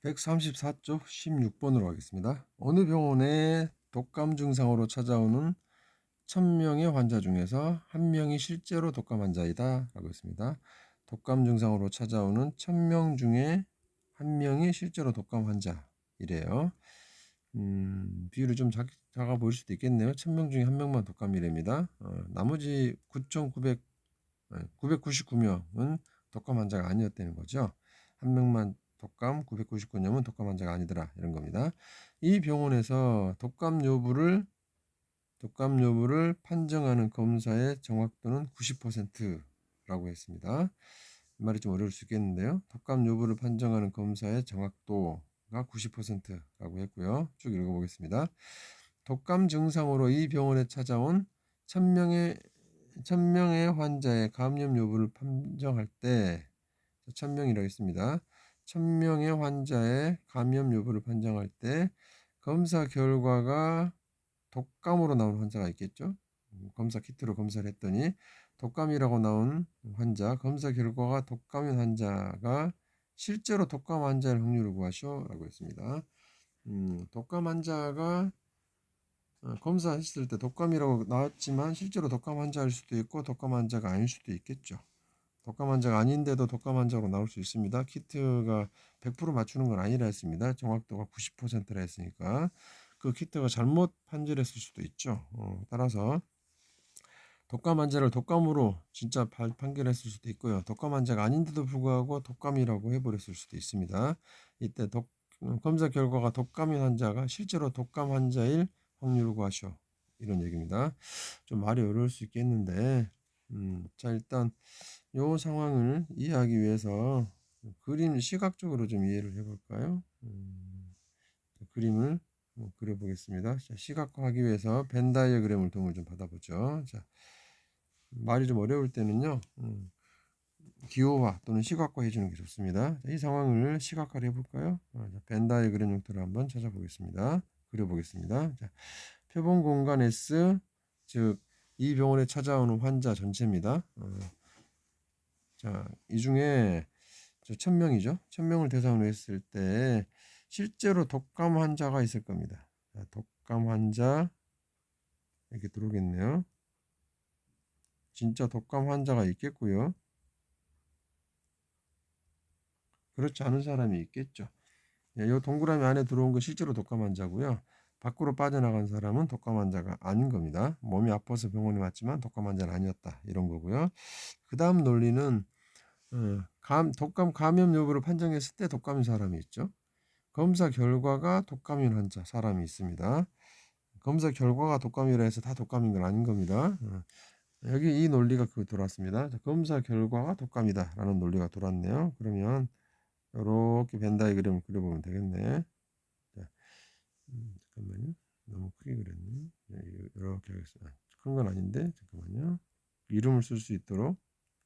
134쪽 16번으로 가겠습니다. 어느 병원에 독감 증상으로 찾아오는 1000명의 환자 중에서 1명이 실제로 독감 환자이다 라고 했습니다. 독감 증상으로 찾아오는 1000명 중에 1명이 실제로 독감 환자이래요. 비율이 좀 작아 보일 수도 있겠네요. 1000명 중에 1명만 독감이랍니다. 나머지 999명은 독감 환자가 아니었다는 거죠. 1명만 독감, 999명은 독감 환자가 아니더라 이런 겁니다. 이 병원에서 독감 여부를 판정하는 검사의 정확도는 90%라고 했습니다. 말이 좀 어려울 수 있겠는데요. 독감 여부를 판정하는 검사의 정확도가 90%라고 했고요. 쭉 읽어보겠습니다. 독감 증상으로 이 병원에 찾아온 1000명의 환자의 감염 여부를 판정할 때 1000명이라고 했습니다. 1000명의 환자의 감염 여부를 판정할 때 검사 결과가 독감으로 나온 환자가 있겠죠. 검사 키트로 검사를 했더니 독감이라고 나온 환자, 검사 결과가 독감인 환자가 실제로 독감 환자일 확률을 구하시오라고 했습니다. 독감 환자가 검사했을 때 독감이라고 나왔지만 실제로 독감 환자일 수도 있고 독감 환자가 아닐 수도 있겠죠. 독감 환자가 아닌데도 독감 환자로 나올 수 있습니다. 키트가 100% 맞추는 건 아니라 했습니다. 정확도가 90%라 했으니까 그 키트가 잘못 판별했을 수도 있죠. 따라서 독감 환자를 독감으로 진짜 판결했을 수도 있고요. 독감 환자가 아닌데도 불구하고 독감이라고 해버렸을 수도 있습니다. 이때 검사 결과가 독감인 환자가 실제로 독감 환자일 확률을 구하시오. 이런 얘기입니다. 좀 말이 어려울 수 있겠는데 자 일단 이 상황을 이해하기 위해서 그림 시각적으로 좀 이해를 해볼까요? 그림을 그려보겠습니다. 자, 시각화하기 위해서 벤 다이어그램을 도움을 좀 받아보죠. 자, 말이 좀 어려울 때는요, 기호화 또는 시각화 해주는 게 좋습니다. 자, 이 상황을 시각화를 해볼까요? 자, 벤 다이어그램 형태로 한번 찾아보겠습니다. 그려보겠습니다. 자, 표본 공간 S, 즉 이 병원에 찾아오는 환자 전체입니다. 자, 이 중에 1000명이죠. 1000명을 대상으로 했을 때 실제로 독감 환자가 있을 겁니다. 자, 독감 환자 이렇게 들어오겠네요. 진짜 독감 환자가 있겠고요. 그렇지 않은 사람이 있겠죠. 이 동그라미 안에 들어온 건 실제로 독감 환자고요. 밖으로 빠져나간 사람은 독감 환자가 아닌 겁니다. 몸이 아파서 병원에 왔지만 독감 환자는 아니었다. 이런 거고요. 그 다음 논리는 독감 감염 여부를 판정했을 때 독감인 사람이 있죠. 검사 결과가 독감인 환자 사람이 있습니다. 검사 결과가 독감이라 해서 다 독감인 건 아닌 겁니다. 여기 이 논리가 돌았습니다. 검사 결과가 독감이다라는 논리가 돌았네요. 그러면 이렇게 벤 다이그램을 그려보면 되겠네. 자, 잠깐만요. 너무 크게 그렸네. 이렇게 하겠습니다. 큰 건 아닌데 잠깐만요. 이름을 쓸 수 있도록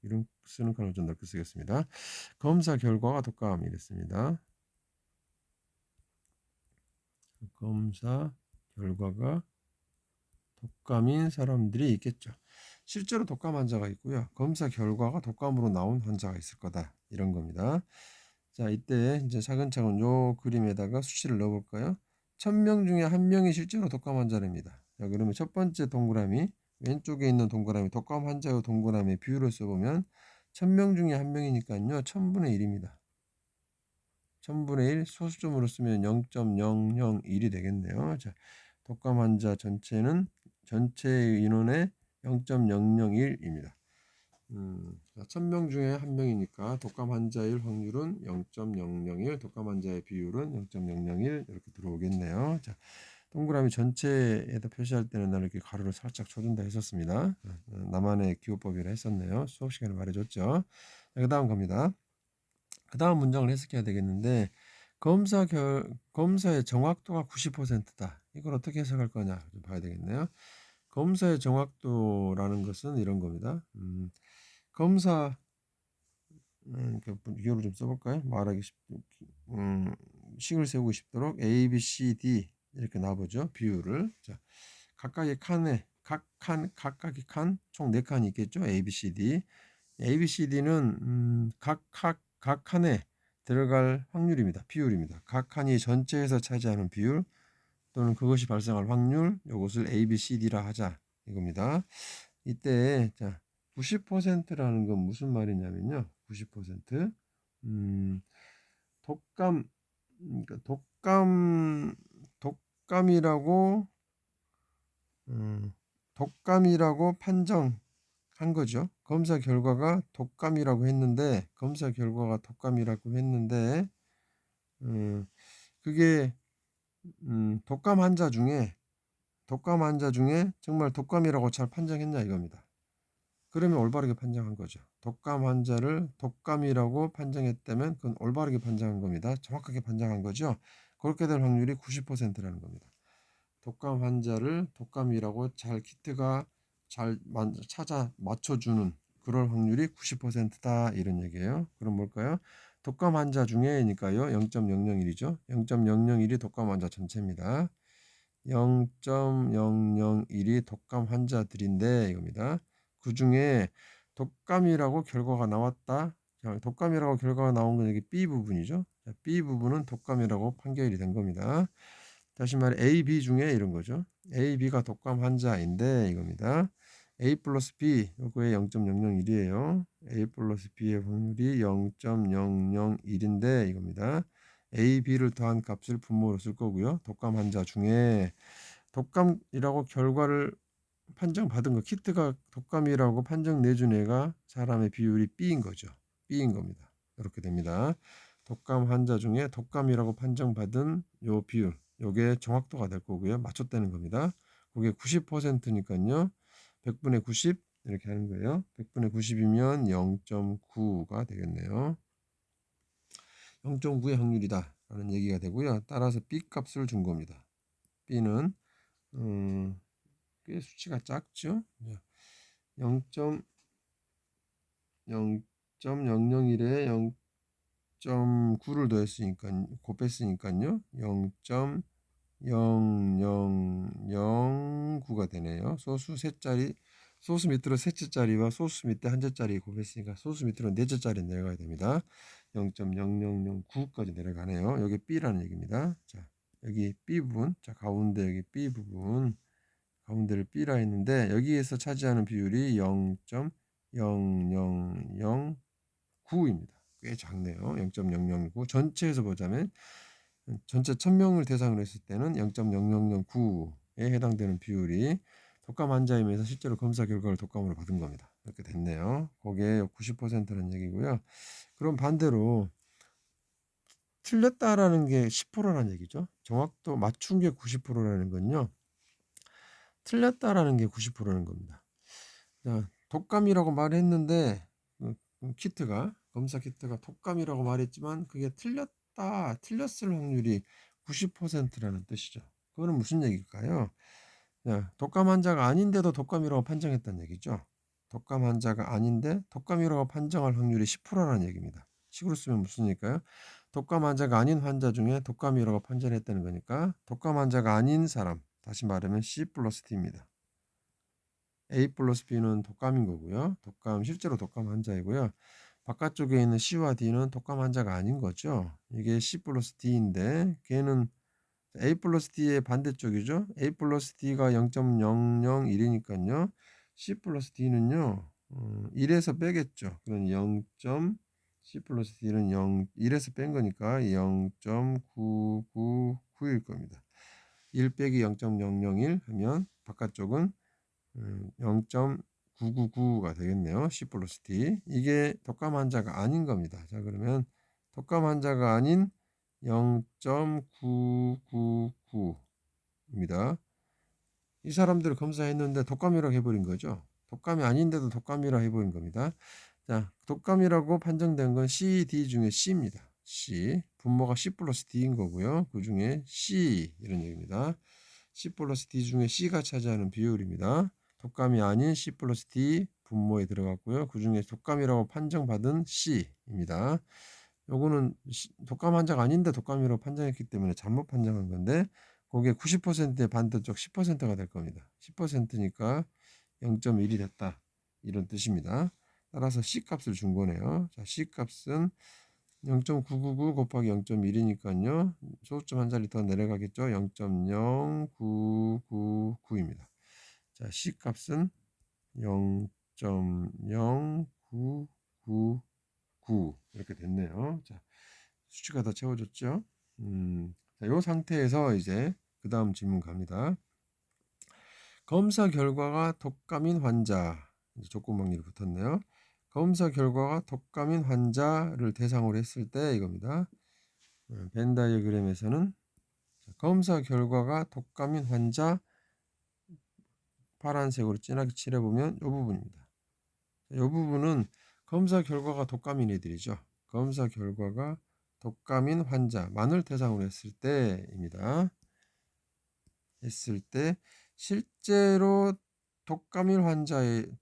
이름 쓰는 칸을 좀 넓게 쓰겠습니다. 검사 결과가 독감이랬습니다. 검사 결과가 독감인 사람들이 있겠죠. 실제로 독감 환자가 있고요. 검사 결과가 독감으로 나온 환자가 있을 거다. 이런 겁니다. 자, 이때 이제 차근차근 요 그림에다가 수치를 넣어볼까요? 1000명 중에 1명이 실제로 독감 환자랍니다. 자, 그러면 첫 번째 동그라미, 왼쪽에 있는 동그라미, 독감 환자의 동그라미 비율을 써보면 1000명 중에 1명이니까요. 1000분의 1입니다. 1000분의 1 소수점으로 쓰면 0.001이 되겠네요. 자, 독감 환자 전체는 전체 인원의 0.001입니다. 1000명 중에 1명이니까 독감 환자일 확률은 0.001, 독감 환자의 비율은 0.001 이렇게 들어오겠네요. 자, 동그라미 전체에다 표시할 때는 나는 이렇게 가로를 살짝 쳐준다 했었습니다. 나만의 기호법이라 했었네요. 수업 시간에 말해줬죠. 그 다음 갑니다. 그 다음 문장을 해석해야 되겠는데 검사의 정확도가 90%다. 이걸 어떻게 해석할 거냐 좀 봐야 되겠네요. 검사의 정확도라는 것은 이런 겁니다. 검사 비교를 좀 써볼까요? 말하기 식을 세우고 싶도록 A, B, C, D 이렇게 나보죠. 비율을. 자, 각각의 칸에 각각의 칸 총 4칸이 있겠죠. A, B, C, D. A, B, C, D는 각 칸에 들어갈 확률입니다. 비율입니다. 각 칸이 전체에서 차지하는 비율 또는 그것이 발생할 확률, 이것을 A, B, C, D라 하자 이겁니다. 이때 자 90%라는 건 무슨 말이냐면요. 90% 독감 그러니까 독감이라고 독감이라고 판정한 거죠. 검사 결과가 독감이라고 했는데 그게 독감 환자 중에 정말 독감이라고 잘 판정했냐 이겁니다. 그러면 올바르게 판정한 거죠. 독감 환자를 독감이라고 판정했다면 그건 올바르게 판정한 겁니다. 정확하게 판정한 거죠. 그렇게 될 확률이 90%라는 겁니다. 독감 환자를 독감이라고 키트가 잘 찾아 맞춰주는 그럴 확률이 90%다 이런 얘기예요. 그럼 뭘까요? 독감 환자 중에니까요. 0.001이죠. 0.001이 독감 환자 전체입니다. 0.001이 독감 환자들인데 이겁니다. 그 중에 독감이라고 결과가 나왔다. 독감이라고 결과가 나온 건 여기 B 부분이죠. B 부분은 독감이라고 판결이 된 겁니다. 다시 말해 A, B 중에 이런 거죠. A, B가 독감 환자인데 이겁니다. A 플러스 B 요거의 0.001이에요. A 플러스 B의 확률이 0.001인데 이겁니다. A, B를 더한 값을 분모로 쓸 거고요. 독감 환자 중에 독감이라고 결과를 판정받은 거 키트가 독감이라고 판정 내준 애가 사람의 비율이 B인 거죠. B인 겁니다. 이렇게 됩니다. 독감 환자 중에 독감이라고 판정받은 요 비율 요게 정확도가 될 거고요. 맞췄다는 겁니다. 그게 90%니까요. 100분의 90 이렇게 하는 거예요. 100분의 90이면 0.9가 되겠네요. 0.9의 확률이다 라는 얘기가 되고요. 따라서 B 값을 준 겁니다. B는 꽤 수치가 작죠. 0.001에 0.9를 더했으니까 곱했으니까요. 0.0009가 되네요. 소수 셋짜리 소수 밑으로 셋째짜리와 소수 밑에 한째짜리 곱했으니까 소수 밑으로 넷째짜리 내려가야 됩니다. 0.0009까지 내려가네요. 여기 B라는 얘기입니다. 자, 여기 B 부분, 자 가운데 여기 B 부분, 가운데를 B라 했는데 여기에서 차지하는 비율이 0.0009입니다. 꽤 작네요. 0.009 전체에서 보자면 전체 1000명을 대상으로 했을 때는 0.0009에 해당되는 비율이 독감 환자이면서 실제로 검사 결과를 독감으로 받은 겁니다. 이렇게 됐네요. 그게 90%라는 얘기고요. 그럼 반대로 틀렸다라는 게 10%라는 얘기죠. 정확도 맞춘 게 90%라는 건요. 틀렸다라는 게 90%라는 겁니다. 자, 독감이라고 말했는데 키트가 검사 키트가 독감이라고 말했지만 그게 틀렸을 확률이 90%라는 뜻이죠. 그거는 무슨 얘기일까요? 자, 독감 환자가 아닌데도 독감이라고 판정했다는 얘기죠. 독감 환자가 아닌데 독감이라고 판정할 확률이 10%라는 얘기입니다. 식으로 쓰면 무슨 얘기일까요? 독감 환자가 아닌 환자 중에 독감이라고 판정했다는 거니까 독감 환자가 아닌 사람, 다시 말하면 C 플러스 D입니다. A 플러스 B는 독감인 거고요. 실제로 독감 환자이고요. 바깥쪽에 있는 C와 D는 독감 환자가 아닌 거죠. 이게 C 플러스 D인데 걔는 A 플러스 D의 반대쪽이죠. A 플러스 D가 0.001이니까요. C 플러스 D는요. 1에서 빼겠죠. 그럼 0. C 플러스 D는 1에서 뺀 거니까 0.999일 겁니다. 1 빼기 0.001 하면 바깥쪽은 0.999가 되겠네요. C 플러스 D. 이게 독감 환자가 아닌 겁니다. 자, 그러면 독감 환자가 아닌 0.999입니다. 이 사람들을 검사했는데 독감이라고 해버린 거죠. 독감이 아닌데도 독감이라고 해버린 겁니다. 자, 독감이라고 판정된 건 C, D 중에 C입니다. C. 분모가 C 플러스 D인 거고요. 그 중에 C 이런 얘기입니다. C 플러스 D 중에 C가 차지하는 비율입니다. 독감이 아닌 C 플러스 D 분모에 들어갔고요. 그 중에 독감이라고 판정받은 C입니다. 요거는 독감 환자가 아닌데 독감이라고 판정했기 때문에 잘못 판정한 건데 그게 90%의 반대쪽 10%가 될 겁니다. 10%니까 0.1이 됐다. 이런 뜻입니다. 따라서 C 값을 준 거네요. 자, C 값은 0.999 곱하기 0.1이니까요. 소수점 한 자리 더 내려가겠죠. 0.0999입니다. 자, C 값은 0.0999 이렇게 됐네요. 자, 수치가 다 채워졌죠. 자, 이 상태에서 이제 그 다음 질문 갑니다. 검사 결과가 독감인 환자, 이제 조건방지로 붙었네요. 검사 결과가 독감인 환자를 대상으로 했을 때 이겁니다. 벤 다이어그램에서는 검사 결과가 독감인 환자 파란색으로 진하게 칠해보면 이 부분입니다. 이 부분은 검사 결과가 독감인 애들이죠. 검사 결과가 독감인 환자만을 대상으로 했을 때입니다. 했을 때 실제로 독감 환자일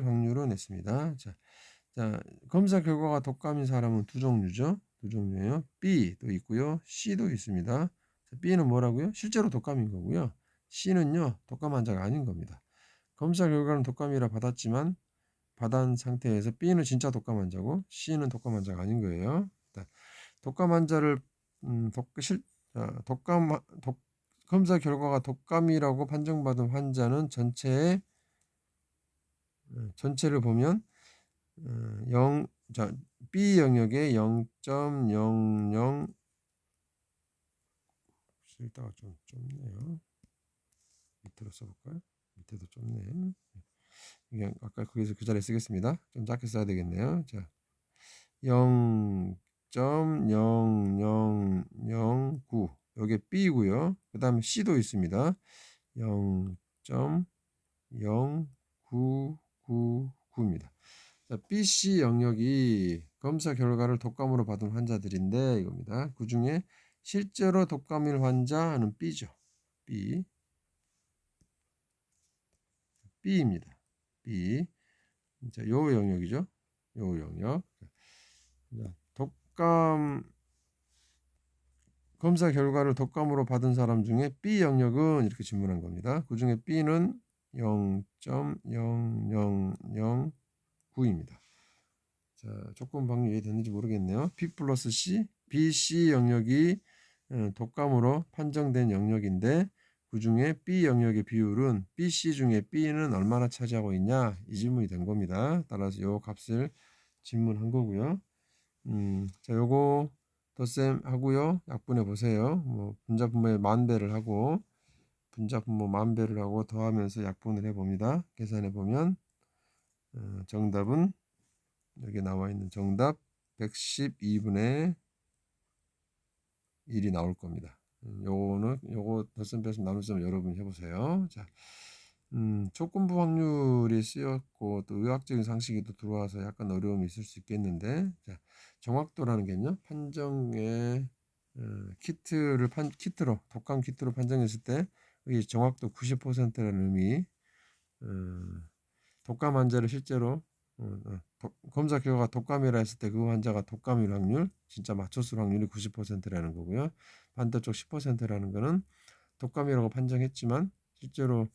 확률은 했습니다. 자, 검사 결과가 독감인 사람은 두 종류죠. 두 종류예요. B도 있고요. C도 있습니다. 자, B는 뭐라고요? 실제로 독감인 거고요. C는요, 독감 환자가 아닌 겁니다. 검사 결과는 독감이라 받았지만 받은 상태에서 B는 진짜 독감 환자고 C는 독감 환자가 아닌 거예요. 독감 환자를 검사 결과가 독감이라고 판정받은 환자는 전체를 보면 0, 자, B 영역에 0.00 읽다가 좀 좁네요. 밑으로 써볼까요? 밑에도 좁네. 그냥 아까 거기서 그 자리에 쓰겠습니다. 좀 작게 써야 되겠네요. 자, 0.0009 여기 B고요. 그 다음에 C도 있습니다. 0.0999입니다. 자, BC 영역이 검사 결과를 독감으로 받은 환자들인데 이겁니다. 그 중에 실제로 독감일 환자는 B죠. B입니다. B. 자, 요 영역이죠. 요 영역. 자, 검사 결과를 독감으로 받은 사람 중에 B 영역은 이렇게 질문한 겁니다. 그 중에 B는 0.0009입니다. 자, 조건 방류 이해됐는지 모르겠네요. B 플러스 C, BC 영역이 독감으로 판정된 영역인데 그 중에 B 영역의 비율은 BC 중에 B는 얼마나 차지하고 있냐 이 질문이 된 겁니다. 따라서 요 값을 질문한 거고요. 자, 요거 덧셈 하고요. 약분해 보세요. 뭐 분자분모의 만배를 하고 분자분모 만배를 하고 더하면서 약분을 해 봅니다. 계산해 보면 정답은 여기 나와 있는 정답 112분의 1이 나올 겁니다. 요거 덧셈 뺄셈 나눗셈을 여러분이 해보세요. 자, 조건부 확률이 쓰였고 또 의학적인 상식이 또 들어와서 약간 어려움이 있을 수 있겠는데, 자, 정확도라는 게요 판정의 키트로 독감 키트로 판정했을 때 이 정확도 90%라는 의미, 독감 환자를 실제로 검사 결과가 독감이라 했을 때 그 환자가 독감일 확률, 진짜 맞췄을 확률이 90%라는 거고요. 반대쪽 10%라는 거는 독감이라고 판정했지만 실제로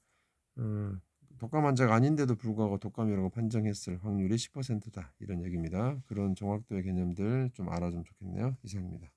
독감 환자가 아닌데도 불구하고 독감이라고 판정했을 확률이 10%다. 이런 얘기입니다. 그런 정확도의 개념들 좀 알아주면 좋겠네요. 이상입니다.